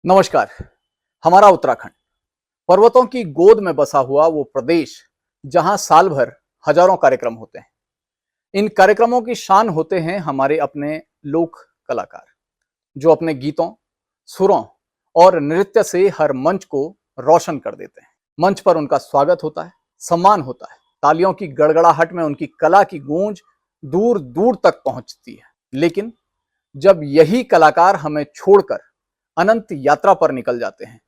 नमस्कार। हमारा उत्तराखंड पर्वतों की गोद में बसा हुआ वो प्रदेश जहां साल भर हजारों कार्यक्रम होते हैं। इन कार्यक्रमों की शान होते हैं हमारे अपने लोक कलाकार, जो अपने गीतों, सुरों और नृत्य से हर मंच को रोशन कर देते हैं। मंच पर उनका स्वागत होता है, सम्मान होता है, तालियों की गड़गड़ाहट में उनकी कला की गूंज दूर दूर तक पहुंचती है। लेकिन जब यही कलाकार हमें छोड़कर अनंत यात्रा पर निकल जाते हैं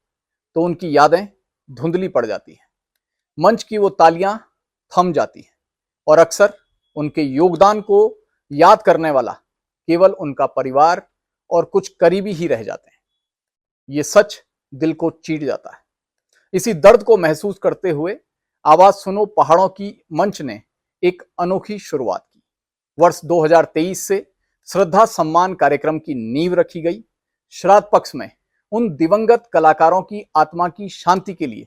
तो उनकी यादें धुंधली पड़ जाती हैं। मंच की वो तालियां थम जाती हैं और अक्सर उनके योगदान को याद करने वाला केवल उनका परिवार और कुछ करीबी ही रह जाते हैं। ये सच दिल को चीर जाता है। इसी दर्द को महसूस करते हुए आवाज सुनो पहाड़ों की मंच ने एक अनोखी शुरुआत की। वर्ष 2023 से श्रद्धा सम्मान कार्यक्रम की नींव रखी गई। श्राद्ध पक्ष में उन दिवंगत कलाकारों की आत्मा की शांति के लिए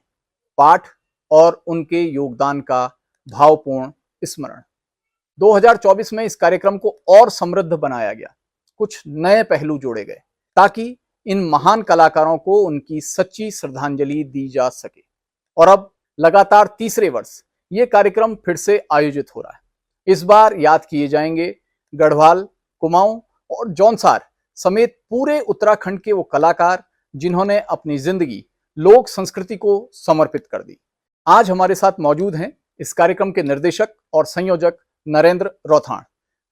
पाठ और उनके योगदान का भावपूर्ण स्मरण। 2024 में इस कार्यक्रम को और समृद्ध बनाया गया। कुछ नए पहलू जोड़े गए ताकि इन महान कलाकारों को उनकी सच्ची श्रद्धांजलि दी जा सके। और अब लगातार तीसरे वर्ष ये कार्यक्रम फिर से आयोजित हो रहा है। इस बार याद किए जाएंगे गढ़वाल, कुमाऊं और जौनसार समेत पूरे उत्तराखंड के वो कलाकार जिन्होंने अपनी जिंदगी लोक संस्कृति को समर्पित कर दी। आज हमारे साथ मौजूद हैं इस कार्यक्रम के निर्देशक और संयोजक नरेंद्र रौथाण,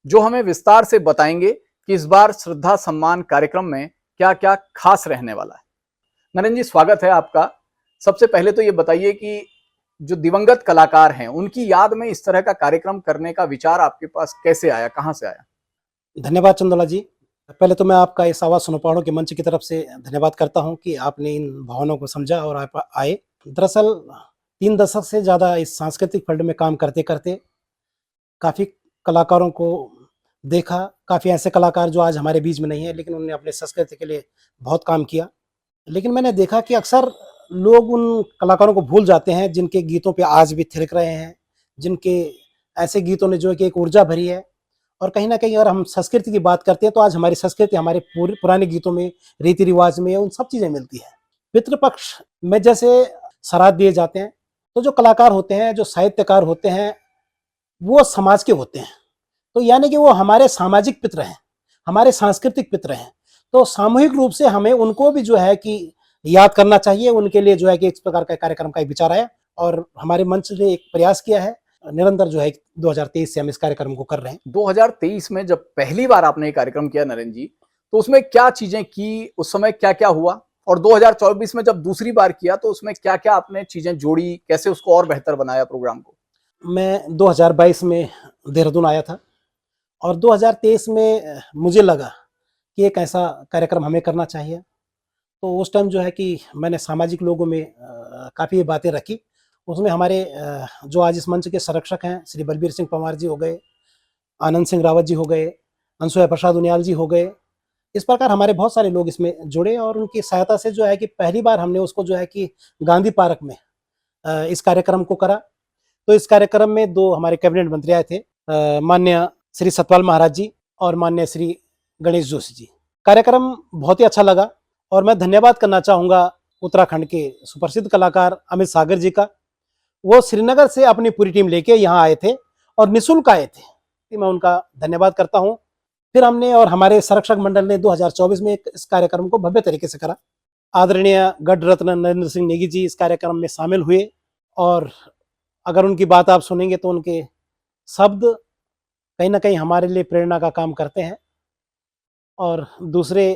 जो हमें विस्तार से बताएंगे कि इस बार श्रद्धा सम्मान कार्यक्रम में क्या क्या खास रहने वाला है। नरेंद्र जी, स्वागत है आपका। सबसे पहले तो ये बताइए कि जो दिवंगत कलाकार हैं उनकी याद में इस तरह का कार्यक्रम करने का विचार आपके पास कैसे आया, कहाँ से आया? धन्यवाद चंदोला जी। पहले तो मैं आपका इस आवाज़ सुनो पहाड़ों के मंच की तरफ से धन्यवाद करता हूं कि आपने इन भावनाओं को समझा और आप आए। दरअसल 3 दशक से ज़्यादा इस सांस्कृतिक फील्ड में काम करते-करते काफ़ी कलाकारों को देखा, काफ़ी ऐसे कलाकार जो आज हमारे बीच में नहीं है, लेकिन उन्होंने अपनी संस्कृति के लिए बहुत काम किया। लेकिन मैंने देखा कि अक्सर लोग उन कलाकारों को भूल जाते हैं जिनके गीतों पे आज भी थिरक रहे हैं, जिनके ऐसे गीतों ने जो है कि एक ऊर्जा भरी है। और कहीं न कहीं अगर हम संस्कृति की बात करते हैं तो आज हमारी संस्कृति हमारे पुराने गीतों में, रीति-रिवाज में उन सब चीज़ें मिलती हैं। पितृपक्ष में जैसे श्राद्ध दिए जाते हैं, तो जो कलाकार होते हैं, जो साहित्यकार होते हैं, वो समाज के होते हैं। तो यानी कि वो हमारे सामाजिक पितृ हैं, हमारे सांस्कृतिक पितृ हैं। तो सामूहिक रूप से हमें उनको भी जो है कि याद करना चाहिए। उनके लिए जो है कि इस प्रकार का कार्यक्रम का एक विचार आया और हमारे मंच ने एक प्रयास किया है। निरंतर जो है 2023 से हम इस कार्यक्रम को कर रहे हैं। 2023 में जब पहली बार आपने ये कार्यक्रम किया नरेंद्र जी, तो उसमें क्या चीजें की, उस समय क्या-क्या हुआ? और 2024 में जब दूसरी बार किया तो उसमें क्या-क्या आपने चीजें जोड़ी, कैसे उसको और बेहतर बनाया प्रोग्राम को? मैं 2022 में देहरादून आया था और 2023 में मुझे लगा कि एक ऐसा कार्यक्रम हमें करना चाहिए। तो उस टाइम जो है कि मैंने सामाजिक लोगों में काफ़ी बातें रखी। उसमें हमारे जो आज इस मंच के संरक्षक हैं, श्री बलबीर सिंह पंवार जी हो गए, आनंद सिंह रावत जी हो गए, अनसुया प्रसाद उनियाल जी हो गए। इस प्रकार हमारे बहुत सारे लोग इसमें जुड़े और उनकी सहायता से जो है कि पहली बार हमने उसको जो है कि गांधी पार्क में इस कार्यक्रम को करा। तो इस कार्यक्रम में 2 हमारे कैबिनेट मंत्री आए थे, माननीय श्री सतपाल महाराज जी और माननीय श्री गणेश जोशी जी। कार्यक्रम बहुत ही अच्छा लगा और मैं धन्यवाद करना चाहूँगा उत्तराखंड के सुप्रसिद्ध कलाकार अमित सागर जी का। वो श्रीनगर से अपनी पूरी टीम लेके यहाँ आए थे और निःशुल्क आए थे। मैं उनका धन्यवाद करता हूँ। फिर हमने और हमारे संरक्षक मंडल ने 2024 में इस कार्यक्रम को भव्य तरीके से करा। आदरणीय गढ़ रत्न नरेंद्र सिंह नेगी जी इस कार्यक्रम में शामिल हुए और अगर उनकी बात आप सुनेंगे तो उनके शब्द कहीं ना कहीं हमारे लिए प्रेरणा का काम करते हैं। और दूसरे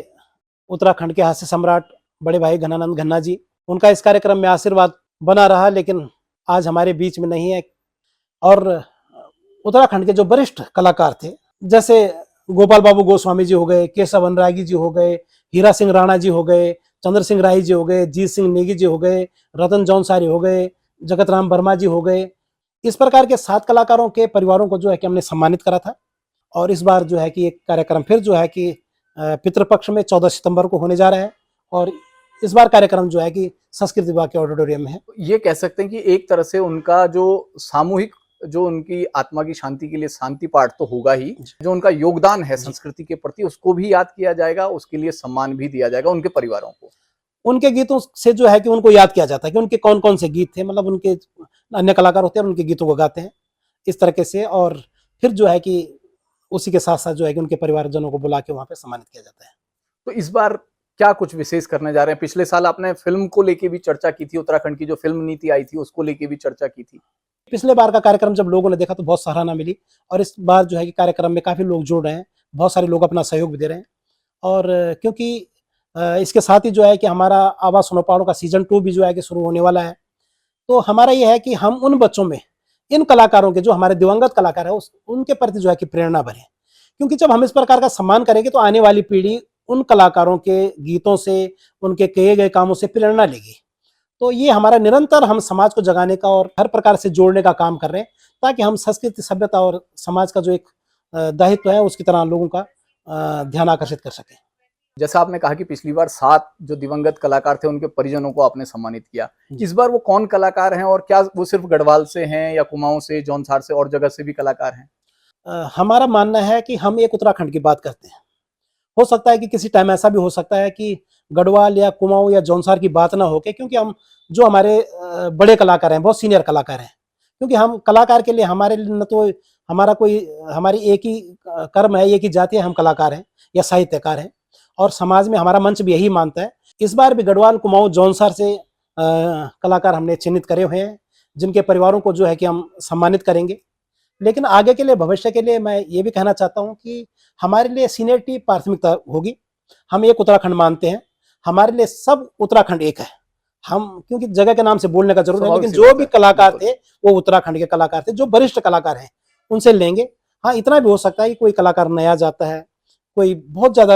उत्तराखंड के हास्य सम्राट बड़े भाई घनानंद खन्ना जी, उनका इस कार्यक्रम में आशीर्वाद बना रहा, लेकिन आज हमारे बीच में नहीं है। और उत्तराखंड के जो वरिष्ठ कलाकार थे, जैसे गोपाल बाबू गोस्वामी जी हो गए, केशव अनुरागी जी हो गए, हीरा सिंह राणा जी हो गए, चंद्र सिंह राही जी हो गए, जीत सिंह नेगी जी हो गए, रतन जौनसारी हो गए, जगत राम वर्मा जी हो गए। इस प्रकार के 7 कलाकारों के परिवारों को जो है कि हमने सम्मानित करा था। और इस बार जो है कि एक कार्यक्रम फिर जो है कि पितृपक्ष में 14 सितंबर को होने जा रहा है और इस बार कार्यक्रम जो है कि संस्कृति विभाग के ऑडिटोरियम में है। ये कह सकते हैं कि एक तरह से उनका जो सामूहिक, जो उनकी आत्मा की शांति के लिए शांति पाठ तो होगा ही, जो उनका योगदान है संस्कृति के प्रति उसको भी याद किया जाएगा, उसके लिए सम्मान भी दिया जाएगा उनके परिवारों को। उनके गीतों से जो है कि उनको याद किया जाता है कि उनके कौन कौन से गीत थे, मतलब उनके अन्य कलाकार होते हैं और उनके गीतों को गाते हैं इस तरीके से। और फिर जो है कि उसी के साथ साथ जो है कि उनके परिवारजनों को बुला के वहाँ पे सम्मानित किया जाता है। तो इस बार क्या कुछ विशेष करने जा रहे हैं? पिछले साल आपने फिल्म को लेके भी चर्चा की थी, उत्तराखंड की जो फिल्म नीति आई थी उसको लेके भी चर्चा की थी। पिछले बार का कार्यक्रम जब लोगों ने देखा तो बहुत सराहना मिली, और इस बार जो है कि कार्यक्रम में काफ़ी लोग जुड़ रहे हैं, बहुत सारे लोग अपना सहयोग भी दे रहे हैं। और क्योंकि इसके साथ ही जो है कि हमारा आवाज़ सुनो पहाड़ों का सीज़न 2 भी जो है कि शुरू होने वाला है। तो हमारा ये है कि हम उन बच्चों में, इन कलाकारों के जो हमारे दिवंगत कलाकार हैं उनके प्रति जो है कि प्रेरणा भरें। क्योंकि जब हम इस प्रकार का सम्मान करेंगे तो आने वाली पीढ़ी उन कलाकारों के गीतों से, उनके किए गए कामों से प्रेरणा लेगी। तो ये हमारा निरंतर हम समाज को जगाने का और हर प्रकार से जोड़ने का काम कर रहे हैं, ताकि हम संस्कृति, सभ्यता और समाज का जो एक दायित्व है उसकी तरह लोगों का ध्यान आकर्षित कर सकें। जैसा आपने कहा कि पिछली बार 7 जो दिवंगत कलाकार थे उनके परिजनों को आपने सम्मानित किया। इस बार वो कौन कलाकार हैं और क्या वो सिर्फ गढ़वाल से हैं या कुमाऊं से, जौनसार से और जगह से भी कलाकार हैं? हमारा मानना है कि हम एक उत्तराखंड की बात करते हैं। हो सकता है कि किसी टाइम ऐसा भी हो सकता है कि गढ़वाल या कुमाऊं या जौनसार की बात ना हो के, क्योंकि हम जो हमारे बड़े कलाकार हैं, बहुत सीनियर कलाकार हैं। क्योंकि हम कलाकार के लिए, हमारे लिए न तो हमारा कोई, हमारी एक ही कर्म है, एक ही जाति है, हम कलाकार हैं या साहित्यकार हैं, और समाज में हमारा मंच भी यही मानता है। इस बार भी गढ़वाल, कुमाऊं, जौनसार से कलाकार हमने चिन्हित करे हुए हैं, जिनके परिवारों को जो है कि हम सम्मानित करेंगे। लेकिन आगे के लिए, भविष्य के लिए मैं ये भी कहना चाहता हूँ कि हमारे लिए सीनियरिटी प्राथमिकता होगी। हम एक उत्तराखंड मानते हैं, हमारे लिए सब उत्तराखंड एक है। हम, क्योंकि जगह के नाम से बोलने का जरूर है, लेकिन जो भी कलाकार थे वो उत्तराखंड के कलाकार थे, जो वरिष्ठ कलाकार हैं उनसे लेंगे। हाँ, इतना भी हो सकता है कि कोई कलाकार नया जाता है, कोई बहुत ज्यादा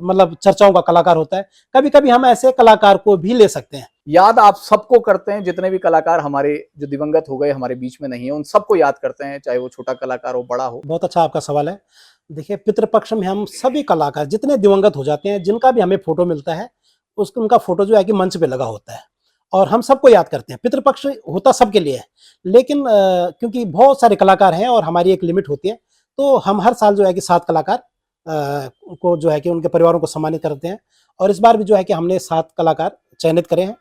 मतलब चर्चाओं का कलाकार होता है, कभी कभी हम ऐसे कलाकार को भी ले सकते हैं। याद आप सबको करते हैं, जितने भी कलाकार हमारे जो दिवंगत हो गए, हमारे बीच में नहीं है, उन सबको याद करते हैं, चाहे वो छोटा कलाकार हो, बड़ा हो? बहुत अच्छा आपका सवाल है। देखिए, पितृपक्ष में हम सभी कलाकार जितने दिवंगत हो जाते हैं, जिनका भी हमें फोटो मिलता है, उसका उनका फोटो जो है कि मंच पे लगा होता है, और हम सबको याद करते हैं। पितृपक्ष होता सबके लिए है, लेकिन क्योंकि बहुत सारे कलाकार हैं और हमारी एक लिमिट होती है, तो हम हर साल जो है कि 7 कलाकार को जो है कि उनके परिवारों को सम्मानित करते हैं। और इस बार भी जो है कि हमने 7 कलाकार चयनित करे हैं।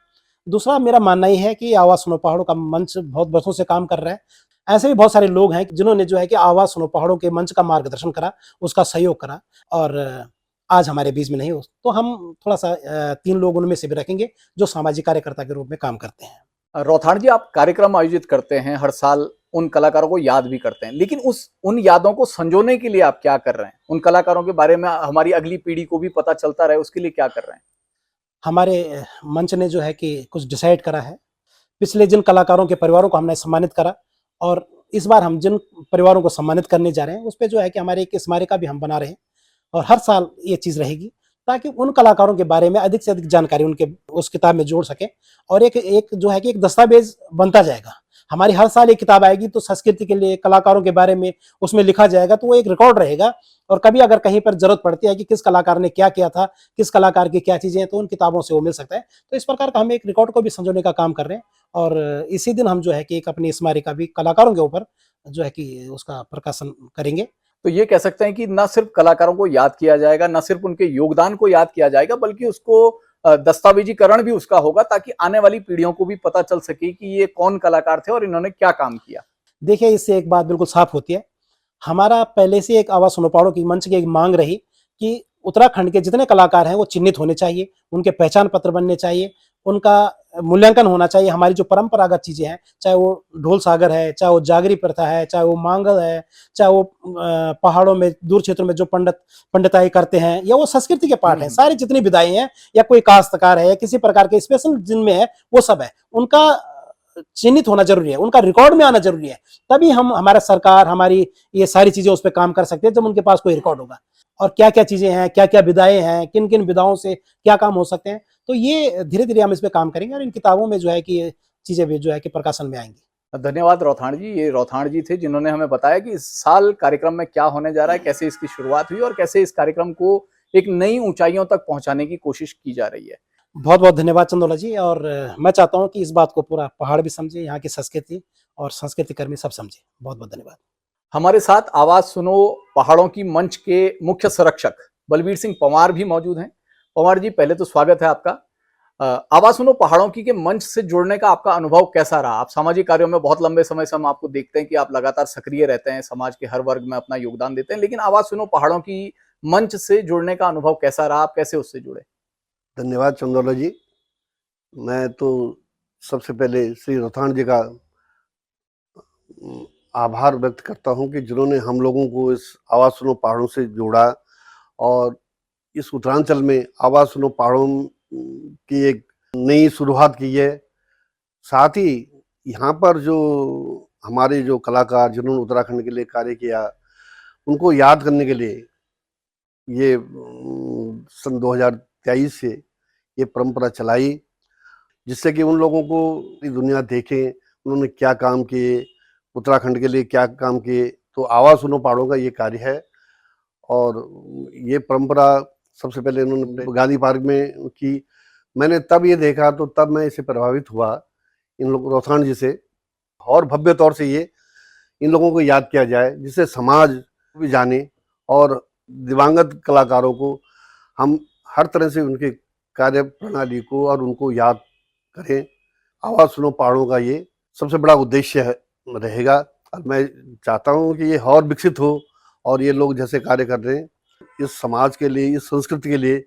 दूसरा, मेरा मानना ये है कि आवाज़ सुनो पहाड़ों का मंच बहुत वर्षों से काम कर रहा है। ऐसे भी बहुत सारे लोग हैं जिन्होंने जो है कि आवाज़ सुनो पहाड़ों के मंच का मार्गदर्शन करा, उसका सहयोग करा, और आज हमारे बीच में नहीं हो। तो हम थोड़ा-सा 3 लोग उनमें से भी रखेंगे जो सामाजिक कार्यकर्ता के रूप में काम करते हैं। रौथाड़ जी, आप कार्यक्रम आयोजित करते हैं, हर साल उन कलाकारों को याद भी करते हैं, लेकिन उन यादों को संजोने के लिए आप क्या कर रहे हैं? उन कलाकारों के बारे में हमारी अगली पीढ़ी को भी पता चलता रहे, उसके लिए क्या कर रहे हैं? हमारे मंच ने जो है कि कुछ डिसाइड करा है। पिछले जिन कलाकारों के परिवारों को हमने सम्मानित करा, और इस बार हम जिन परिवारों को सम्मानित करने जा रहे हैं, उस पे जो है कि हमारे एक स्मारिका भी हम बना रहे हैं, और हर साल ये चीज़ रहेगी, ताकि उन कलाकारों के बारे में अधिक से अधिक जानकारी उनके उस किताब में जोड़ सकें, और एक एक जो है कि एक दस्तावेज बनता जाएगा। हमारी हर साल एक किताब आएगी, तो संस्कृति के लिए, कलाकारों के बारे में उसमें लिखा जाएगा, तो वो एक रिकॉर्ड रहेगा। और कभी अगर कहीं पर जरूरत पड़ती है कि किस कलाकार ने क्या किया था, किस कलाकार की क्या चीज़ें हैं, तो उन किताबों से वो मिल सकता है। तो इस प्रकार का हम एक रिकॉर्ड को भी संजोने का काम कर रहे हैं, और इसी दिन हम जो है कि एक अपनी स्मारिका भी कलाकारों के ऊपर जो है कि उसका प्रकाशन करेंगे। तो ये कह सकते हैं कि न सिर्फ कलाकारों को याद किया जाएगा, न सिर्फ उनके योगदान को याद किया जाएगा, बल्कि उसको दस्तावेजीकरण भी उसका होगा, ताकि आने वाली पीढ़ियों को भी पता चल सके कि ये कौन कलाकार थे और इन्होंने क्या काम किया। देखिए, इससे एक बात बिल्कुल साफ होती है। हमारा पहले से एक आवाज़ सुनो पहाड़ों की मंच की एक मांग रही कि उत्तराखंड के जितने कलाकार हैं वो चिन्हित होने चाहिए, उनके पहचान पत्र बनने चाहिए, उनका मूल्यांकन होना चाहिए। हमारी जो परंपरागत चीज़ें हैं, चाहे वो ढोल सागर है, चाहे वो जागरी प्रथा है, चाहे वो मांगल है, चाहे वो पहाड़ों में, दूर क्षेत्रों में जो पंडिताई करते हैं, या वो संस्कृति के पार्ट हैं, सारी जितनी विधाएं हैं, या कोई काश्तकार है, या किसी प्रकार के स्पेशल जिनमें है, वो सब है, उनका चिन्हित होना जरूरी है, उनका रिकॉर्ड में आना जरूरी है। तभी हम, हमारा सरकार, हमारी ये सारी चीजें उस पर काम कर सकते हैं, जब उनके पास कोई रिकॉर्ड होगा, और क्या क्या चीजें हैं, क्या क्या विधाएं हैं, किन किन विधाओं से क्या काम हो सकते हैं। तो ये धीरे धीरे हम इस पर काम करेंगे, और इन किताबों में जो है कि ये चीजें भी जो है कि प्रकाशन में आएंगी। धन्यवाद रौथाड़ जी। ये रौथाड़ जी थे जिन्होंने हमें बताया कि इस साल कार्यक्रम में क्या होने जा रहा है, कैसे इसकी शुरुआत हुई और कैसे इस कार्यक्रम को एक नई ऊंचाइयों तक पहुंचाने की कोशिश की जा रही है। बहुत बहुत धन्यवाद चंदोला जी, और मैं चाहता हूँ कि इस बात को पूरा पहाड़ भी समझे, यहाँ की संस्कृति और संस्कृति कर्मी सब समझे। बहुत बहुत धन्यवाद। हमारे साथ आवाज सुनो पहाड़ों की मंच के मुख्य संरक्षक बलबीर सिंह पंवार भी मौजूद हैं। पंवार जी, पहले तो स्वागत है आपका। आवाज सुनो पहाड़ों की के मंच से जुड़ने का आपका अनुभव कैसा रहा? आप सामाजिक कार्यों में बहुत लंबे समय से हम आपको देखते हैं कि आप लगातार सक्रिय रहते हैं, समाज के हर वर्ग में अपना योगदान देते हैं, लेकिन आवाज सुनो पहाड़ों की मंच से जुड़ने का अनुभव कैसा रहा? आप कैसे उससे जुड़े? धन्यवाद चंदौला जी। मैं तो सबसे पहले श्री रथाण जी का आभार व्यक्त करता हूं कि जिन्होंने हम लोगों को इस आवाज सुनो पहाड़ों से जोड़ा और इस उत्तरांचल में आवाज सुनो पहाड़ों की एक नई शुरुआत की है। साथ ही यहाँ पर जो हमारे जो कलाकार जिन्होंने उत्तराखंड के लिए कार्य किया, उनको याद करने के लिए ये सन 2023 से ये परंपरा चलाई, जिससे कि उन लोगों को पूरी दुनिया देखे उन्होंने क्या काम किए, उत्तराखंड के लिए क्या काम किए। तो आवाज सुनो पहाड़ों का ये कार्य है और ये परंपरा सबसे पहले उन्होंने गांधी पार्क में की। मैंने तब ये देखा तो तब मैं इससे प्रभावित हुआ इन लोग रोथाण जी से, और भव्य तौर से ये इन लोगों को याद किया जाए जिससे समाज भी जाने और दिवंगत कलाकारों को हम हर तरह से उनके कार्य प्रणाली को और उनको याद करें। आवाज सुनो पहाड़ों का ये सबसे बड़ा उद्देश्य रहेगा और मैं चाहता हूँ कि ये और विकसित हो और ये लोग जैसे कार्य कर रहे हैं इस समाज के लिए, इस संस्कृति के लिए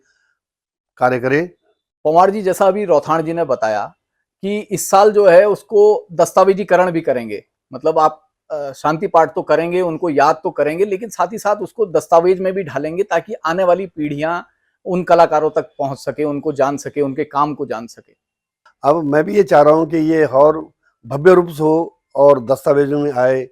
कार्य करें। पंवार जी, जैसा अभी रौथाण जी ने बताया कि इस साल जो है उसको दस्तावेजीकरण भी करेंगे, मतलब आप शांति पाठ तो करेंगे, उनको याद तो करेंगे, लेकिन साथ ही साथ उसको दस्तावेज में भी ढालेंगे ताकि आने वाली पीढ़ियां उन कलाकारों तक पहुंच सके, उनको जान सके, उनके काम को जान सके। अब मैं भी ये चाह रहा हूँ कि ये और भव्य रूप से हो और दस्तावेजों में आए,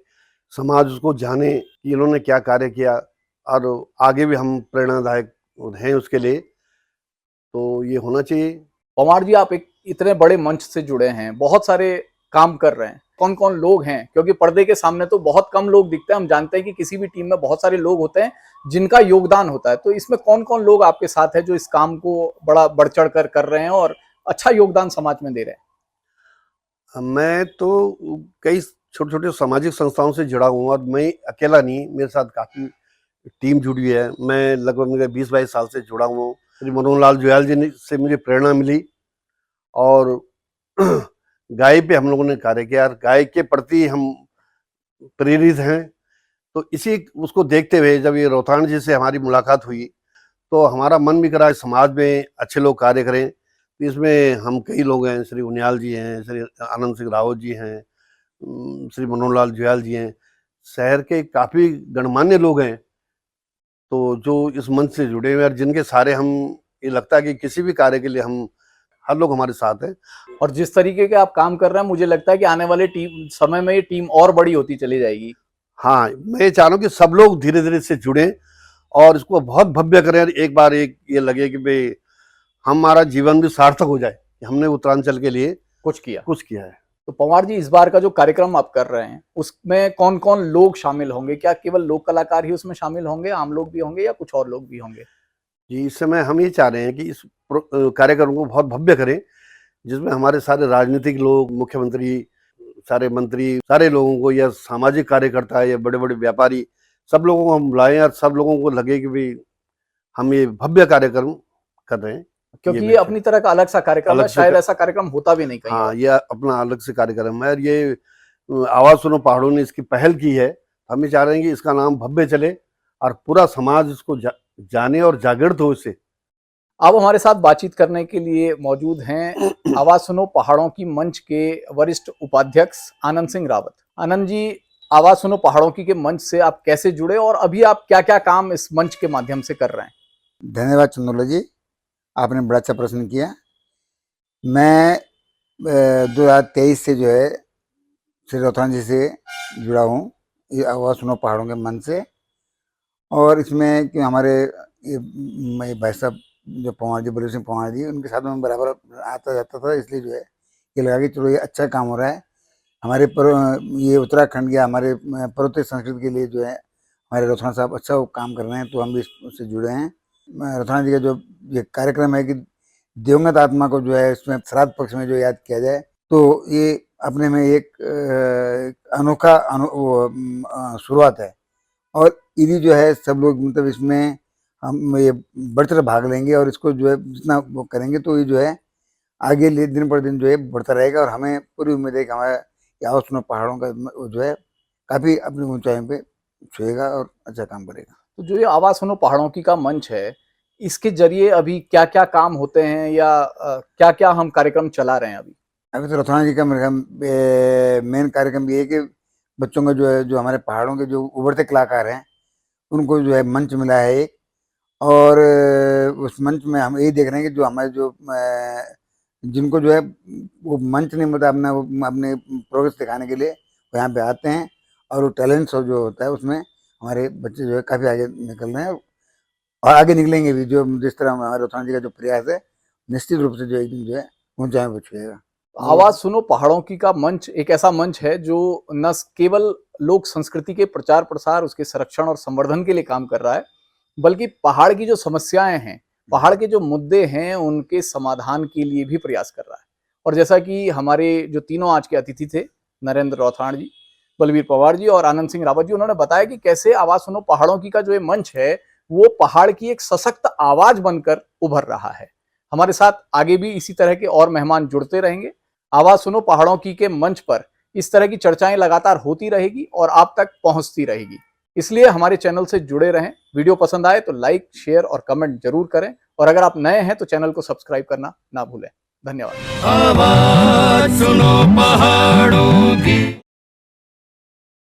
समाज उसको जाने कि इन्होंने क्या कार्य किया और आगे भी हम प्रेरणादायक हैं उसके लिए, तो ये होना चाहिए। पंवार जी, आप एक इतने बड़े मंच से जुड़े हैं, बहुत सारे काम कर रहे हैं, कौन कौन लोग हैं? क्योंकि पर्दे के सामने तो बहुत कम लोग दिखते हैं, हम जानते हैं कि किसी भी टीम में बहुत सारे लोग होते हैं जिनका योगदान होता है, तो इसमें कौन कौन लोग आपके साथ है जो इस काम को बड़ा बढ़ चढ़ कर रहे हैं और अच्छा योगदान समाज में दे रहे हैं? मैं तो कई छोटे छोटे सामाजिक संस्थाओं से जुड़ा हूँ और मैं अकेला नहीं, मेरे साथ काफ़ी टीम जुड़ी है। मैं लगभग मेरे 20-22 साल से जुड़ा हुआ हूँ। श्री मनोहर लाल जुयाल जी से मुझे प्रेरणा मिली और गाय पे हम लोगों ने कार्य किया और गाय के प्रति हम प्रेरित हैं। तो इसी उसको देखते हुए जब ये रोहताण जी से हमारी मुलाकात हुई तो हमारा मन भी करा समाज में अच्छे लोग कार्य करें। तो इसमें हम कई लोग हैं, श्री उनियाल जी हैं, श्री आनंद सिंह रावत जी हैं, श्री मनोहर लाल जुयाल जी हैं, शहर के काफ़ी गणमान्य लोग हैं तो जो इस मंच से जुड़े हुए हैं और जिनके सारे हम ये लगता है कि किसी भी कार्य के लिए हम हर लोग हमारे साथ हैं। और जिस तरीके के आप काम कर रहे हैं, मुझे लगता है कि आने वाले समय में ये टीम और बड़ी होती चली जाएगी। हाँ, मैं ये चाह रहा हूँ कि सब लोग धीरे धीरे इससे जुड़ें और इसको बहुत भव्य करें और एक बार एक ये लगे कि भाई हमारा जीवन भी सार्थक हो जाए कि हमने उत्तरांचल के लिए कुछ किया है। तो पंवार जी, इस बार का जो कार्यक्रम आप कर रहे हैं उसमें कौन कौन लोग शामिल होंगे? क्या केवल लोक कलाकार ही उसमें शामिल होंगे, आम लोग भी होंगे या कुछ और लोग भी होंगे? जी, इस समय हम ये चाह रहे हैं कि इस कार्यक्रम को बहुत भव्य करें जिसमें हमारे सारे राजनीतिक लोग, मुख्यमंत्री, सारे मंत्री, सारे लोगों को या सामाजिक कार्यकर्ता या बड़े बड़े व्यापारी, सब लोगों को हम बुलाएं और सब लोगों को लगे कि भाई हम ये भव्य कार्यक्रम कर रहे हैं, क्योंकि ये अपनी तरह का अलग सा कार्यक्रम है, शायद ऐसा कार्यक्रम होता भी नहीं कहीं। हाँ, ये अपना अलग से कार्यक्रम है और ये आवाज सुनो पहाड़ों ने इसकी पहल की है। हम ये चाह रहे हैं कि इसका नाम भव्य चले और पूरा समाज इसको जाने और जागृत हो इससे। अब हमारे साथ बातचीत करने के लिए मौजूद हैं आवाज सुनो पहाड़ों की मंच के वरिष्ठ उपाध्यक्ष आनंद सिंह रावत। आनंद जी, आवाज सुनो पहाड़ों की के मंच से आप कैसे जुड़े और अभी आप क्या क्या काम इस मंच के माध्यम से कर रहे हैं? धन्यवाद चंदोला जी, आपने बड़ा अच्छा प्रश्न किया। मैं 2023 से जो है श्री रोहताण जी से जुड़ा हूँ, ये आवाज सुनो पहाड़ों के मंच से। और इसमें कि हमारे ये भाई साहब जो पंवार जी, बलवीर सिंह पंवार जी, उनके साथ में बराबर आता जाता था, इसलिए जो है ये लगा कि चलो ये अच्छा काम हो रहा है हमारे ये उत्तराखंड या हमारे पर्वतीय संस्कृति के लिए जो है हमारे रोहताण साहब अच्छा काम कर रहे हैं, तो हम भी उससे जुड़े हैं। रोहताण जी का जो ये कार्यक्रम है कि दिवंगत आत्मा को जो है इसमें श्राद्ध पक्ष में जो याद किया जाए, तो ये अपने में एक अनोखा शुरुआत है। और यदि जो है सब लोग मतलब इसमें हम ये बढ़ चढ़ भाग लेंगे और इसको जो है जितना वो करेंगे तो ये जो है आगे लिए दिन पर दिन जो है बढ़ता रहेगा और हमें पूरी उम्मीद है कि हमारे ये आवाज़ सुनो पहाड़ों का वो जो है काफ़ी अपनी ऊंचाइयों पे छुएगा और अच्छा काम करेगा। तो जो ये आवाज सुनो पहाड़ों की का मंच है, इसके जरिए अभी क्या क्या काम होते हैं या क्या क्या हम कार्यक्रम चला रहे हैं अभी? अभी तो रतौना जी का मेरे मेन कार्यक्रम ये है कि बच्चों का जो है जो हमारे पहाड़ों के जो उभरते कलाकार हैं उनको जो है मंच मिला है एक, और उस मंच में हम यही देख रहे हैं कि जो हमारे जो जिनको जो है वो मंच नहीं मिलता अपने प्रोग्रेस दिखाने के लिए वो यहाँ पे आते हैं और वो टैलेंट शो जो होता है उसमें हमारे बच्चे जो है काफ़ी आगे निकल रहे हैं और आगे निकलेंगे भी। जो जिस तरह हमारे रतौना जी का जो प्रयास है निश्चित रूप से जो एक दिन जो है ऊंचाई पर छुएगा। आवाज सुनो पहाड़ों की का मंच एक ऐसा मंच है जो न केवल लोक संस्कृति के प्रचार प्रसार, उसके संरक्षण और संवर्धन के लिए काम कर रहा है, बल्कि पहाड़ की जो समस्याएं हैं, पहाड़ के जो मुद्दे हैं, उनके समाधान के लिए भी प्रयास कर रहा है। और जैसा कि हमारे जो तीनों आज के अतिथि थे, नरेंद्र रौथाण जी, बलबीर पवार जी और आनंद सिंह रावत जी, उन्होंने बताया कि कैसे आवाज सुनो पहाड़ों की का जो ये मंच है वो पहाड़ की एक सशक्त आवाज बनकर उभर रहा है। हमारे साथ आगे भी इसी तरह के और मेहमान जुड़ते रहेंगे। आवाज सुनो पहाड़ों की के मंच पर इस तरह की चर्चाएं लगातार होती रहेगी और आप तक पहुंचती रहेगी। इसलिए हमारे चैनल से जुड़े रहें। वीडियो पसंद आए तो लाइक, शेयर और कमेंट जरूर करें, और अगर आप नए हैं तो चैनल को सब्सक्राइब करना ना भूलें। धन्यवाद। आवाज सुनो पहाड़ों की।